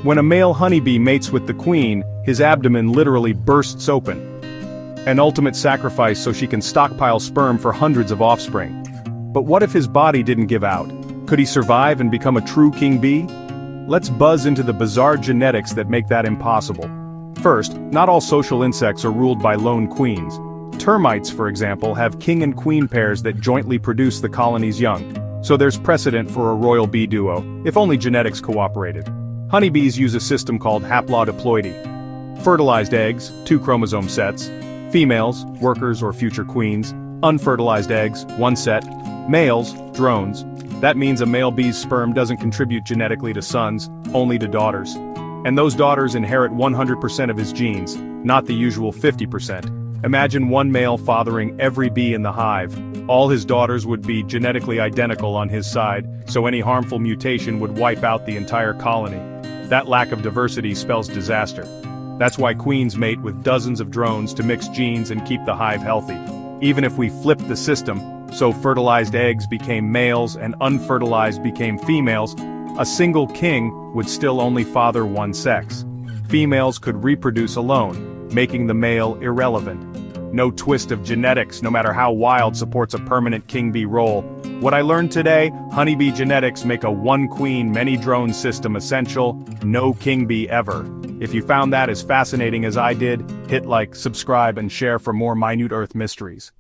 When a male honeybee mates with the queen, his abdomen literally bursts open. An ultimate sacrifice so she can stockpile sperm for hundreds of offspring. But what if his body didn't give out? Could he survive and become a true king bee? Let's buzz into the bizarre genetics that make that impossible. First, not all social insects are ruled by lone queens. Termites, for example, have king and queen pairs that jointly produce the colony's young. So there's precedent for a royal bee duo, if only genetics cooperated. Honeybees use a system called haplodiploidy. Fertilized eggs, 2 chromosome sets. Females, workers or future queens. Unfertilized eggs, 1 set. Males, drones. That means a male bee's sperm doesn't contribute genetically to sons, only to daughters. And those daughters inherit 100% of his genes, not the usual 50%. Imagine one male fathering every bee in the hive. All his daughters would be genetically identical on his side, so any harmful mutation would wipe out the entire colony. That lack of diversity spells disaster. That's why queens mate with dozens of drones to mix genes and keep the hive healthy. Even if we flipped the system, so fertilized eggs became males and unfertilized became females, a single king would still only father one sex. Females could reproduce alone, making the male irrelevant. No twist of genetics, no matter how wild, supports a permanent king bee role. What I learned today, honeybee genetics make a one queen, many drone system essential, no king bee ever. If you found that as fascinating as I did, hit like, subscribe and share for more minute Earth mysteries.